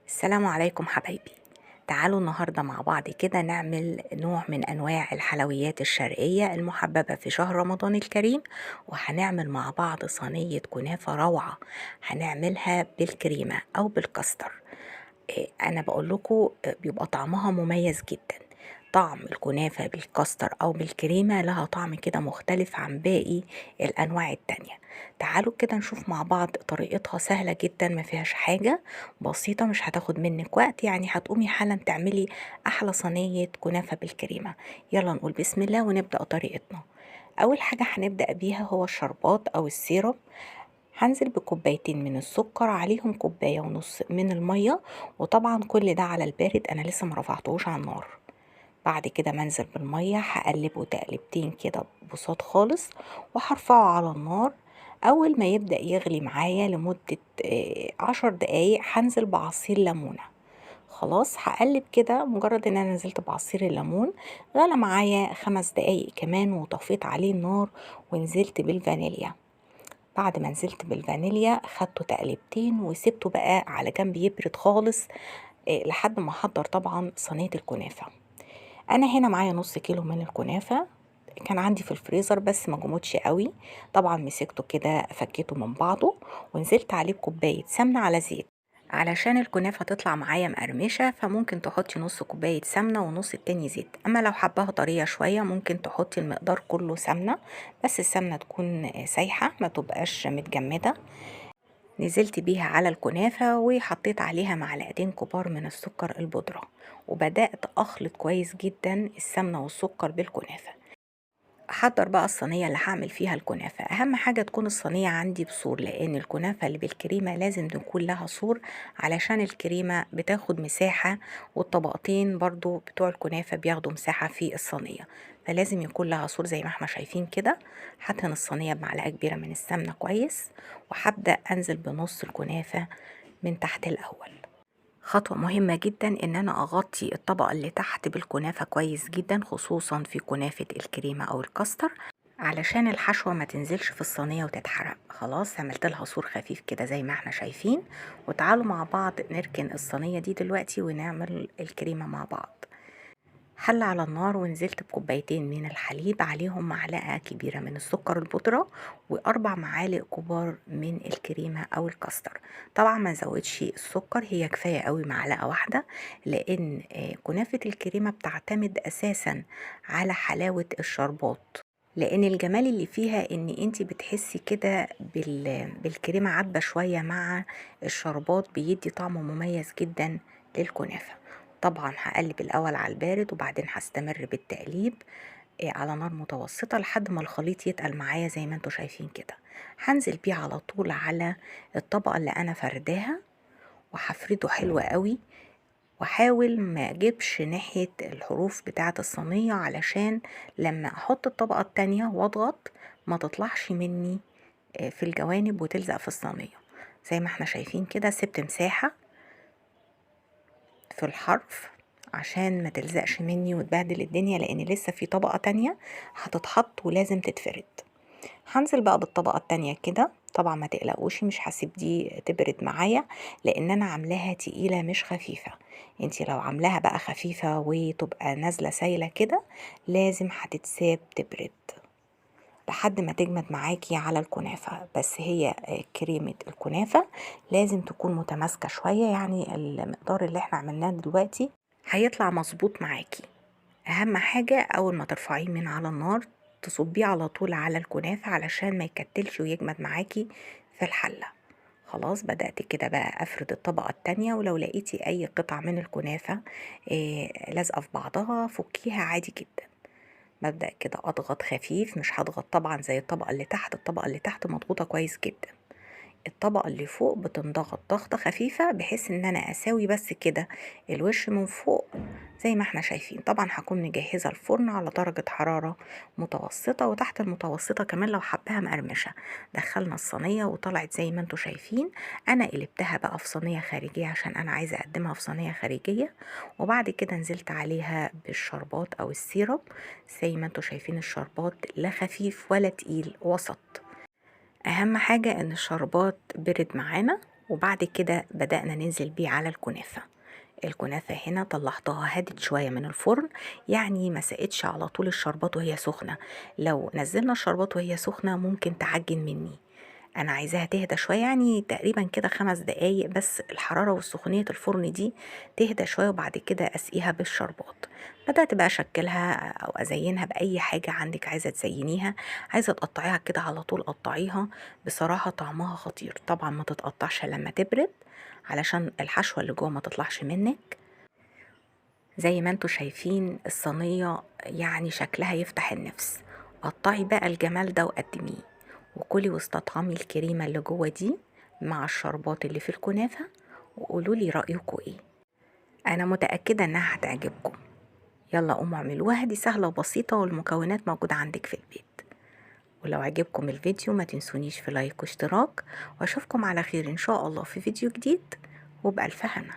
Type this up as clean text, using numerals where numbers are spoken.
السلام عليكم حبايبي. تعالوا النهاردة مع بعض كده نعمل نوع من أنواع الحلويات الشرقية المحببة في شهر رمضان الكريم، وهنعمل مع بعض صينية كنافة روعة. هنعملها بالكريمة أو بالكاستر. أنا بقول لكم بيبقى طعمها مميز جدا. طعم الكنافة بالكاستر أو بالكريمة لها طعم كده مختلف عن باقي الأنواع التانية. تعالوا كده نشوف مع بعض. طريقتها سهلة جدا، ما فيهاش حاجة، بسيطة، مش هتاخد منك وقت، يعني هتقومي حالا تعملي أحلى صينية كنافة بالكريمة. يلا نقول بسم الله ونبدأ طريقتنا. أول حاجة هنبدأ بيها هو الشربات أو السيرب. هنزل بكوبايتين من السكر، عليهم كوباية ونص من المية، وطبعا كل ده على البارد، أنا لسه مرفعتهوش على النار. بعد كده منزل بالمية، هقلبه تقلبتين كده بساط خالص، وهرفعه على النار. أول ما يبدأ يغلي معايا لمدة 10 دقايق هنزل بعصير ليمونة. خلاص هقلب كده، مجرد ان انا نزلت بعصير الليمون غلى معايا 5 دقايق كمان، وطفيت عليه النار ونزلت بالفانيليا. بعد ما نزلت بالفانيليا خدته تقلبتين وسبته بقى على جنب يبرد خالص، لحد ما احضر طبعا صينية الكنافة. انا هنا معايا نص كيلو من الكنافة، كان عندي في الفريزر بس ما جمدش قوي. طبعا مسكته كده فكيته من بعضه، ونزلت عليه بكوباية سمنة على زيت. علشان الكنافة تطلع معايا مقرمشة فممكن تحطي نص كوباية سمنة ونص التاني زيت، اما لو حباها طرية شوية ممكن تحطي المقدار كله سمنة، بس السمنة تكون سايحة ما تبقاش متجمدة. نزلت بيها على الكنافة وحطيت عليها معلقتين كبار من السكر البودرة، وبدأت أخلط كويس جدا السمنة والسكر بالكنافة. احضر بقى الصينيه اللي هعمل فيها الكنافه. اهم حاجه تكون الصينيه عندي بسور، لان الكنافه اللي بالكريمه لازم تكون لها سور، علشان الكريمه بتاخد مساحه، والطبقتين برضو بتوع الكنافه بياخدوا مساحه في الصينيه، فلازم يكون لها سور زي ما احنا شايفين كده. هدهن الصينيه بمعلقه كبيره من السمنه كويس، وهبدا انزل بنص الكنافه من تحت الاول. خطوة مهمة جدا ان انا اغطي الطبقة اللي تحت بالكنافة كويس جدا، خصوصا في كنافة الكريمة او الكاستر، علشان الحشوة ما تنزلش في الصينية وتتحرق. خلاص عملت لها سور خفيف كده زي ما احنا شايفين. وتعالوا مع بعض نركن الصينية دي دلوقتي ونعمل الكريمة مع بعض. حلة على النار ونزلت بكوبايتين من الحليب، عليهم معلقة كبيرة من السكر البودرة، وأربع معالق كبار من الكريمة أو الكاستر. طبعا ما نزودش السكر، هي كفاية قوي معلقة واحدة، لأن كنافة الكريمة بتعتمد أساسا على حلاوة الشربات، لأن الجمال اللي فيها إن انتي بتحسي كده بالكريمة عدبة شوية مع الشربات، بيدي طعم مميز جدا للكنافة. طبعا هقلب الأول على البارد، وبعدين هستمر بالتقليب على نار متوسطة لحد ما الخليط يتقل معايا زي ما انتوا شايفين كده. هنزل بيه على طول على الطبقة اللي أنا فرداها، وهفرده حلو قوي، واحاول ما اجيبش ناحية الحروف بتاعة الصينية، علشان لما احط الطبقة التانية واضغط ما تطلعش مني في الجوانب وتلزق في الصينية. زي ما احنا شايفين كده سبت مساحة في الحرف عشان ما تلزقش مني وتبهدل الدنيا، لان لسه في طبقة تانية هتتحط ولازم تتفرد. هنزل بقى بالطبقة التانية كده. طبعا ما تقلقوش، مش هسيب دي تبرد معايا، لان انا عاملاها تقيلة مش خفيفة. انتي لو عاملاها بقى خفيفة وتبقى نازلة سايلة كده، لازم هتتساب تبرد لحد ما تجمد معاكي على الكنافة. بس هي كريمة الكنافة لازم تكون متماسكة شوية، يعني المقدار اللي احنا عملناه دلوقتي هيطلع مظبوط معاكي. اهم حاجة اول ما ترفعيه من على النار تصبيه على طول على الكنافة، علشان ما يكتلش ويجمد معاكي في الحلة. خلاص بدأت كده بقى افرد الطبقة التانية، ولو لقيتي اي قطع من الكنافة لازقة في بعضها فكيها عادي جدا. ببدأ كده اضغط خفيف، مش هضغط طبعا زي الطبقة اللي تحت، الطبقة اللي تحت مضغوطة كويس جدا. الطبقة اللي فوق بتنضغط ضغطة خفيفة، بحيث ان انا اساوي بس كده الوش من فوق زي ما احنا شايفين. طبعا هكون مجهزة الفرن على درجة حرارة متوسطة، وتحت المتوسطة كمان لو حباها مقرمشة. دخلنا الصينية وطلعت زي ما انتوا شايفين. انا قلبتها بقى في صينية خارجية عشان انا عايزة اقدمها في صينية خارجية، وبعد كده نزلت عليها بالشربات او السيرب. زي ما انتوا شايفين الشربات لا خفيف ولا تقيل، وسط. اهم حاجة ان الشربات برد معانا، وبعد كده بدأنا ننزل بيه على الكنافة. الكنافة هنا طلعتها هدت شوية من الفرن، يعني ما سقتش على طول الشربات وهي سخنة. لو نزلنا الشربات وهي سخنة ممكن تعجن مني. انا عايزاها تهدى شوية، يعني تقريبا كده 5 دقايق بس، الحرارة والسخونية الفرن دي تهدى شوية، وبعد كده اسقيها بالشربات. بدأت بقى اشكلها او ازينها باي حاجة عندك عايزة تزينيها. عايزة تقطعيها كده على طول قطعيها، بصراحة طعمها خطير. طبعا ما تتقطعش لما تبرد علشان الحشوة اللي جوه ما تطلعش منك. زي ما انتوا شايفين الصينية يعني شكلها يفتح النفس. قطعي بقى الجمال ده وقدميه، وكلي واستطعمي الكريمة اللي جوه دي مع الشربات اللي في الكنافة، وقولولي رأيكم ايه. انا متأكدة انها هتعجبكم. يلا قوموا اعملوها، دي سهلة وبسيطة والمكونات موجودة عندك في البيت. ولو عجبكم الفيديو ما تنسونيش في لايك واشتراك، واشوفكم على خير ان شاء الله في فيديو جديد، وبألف هنا.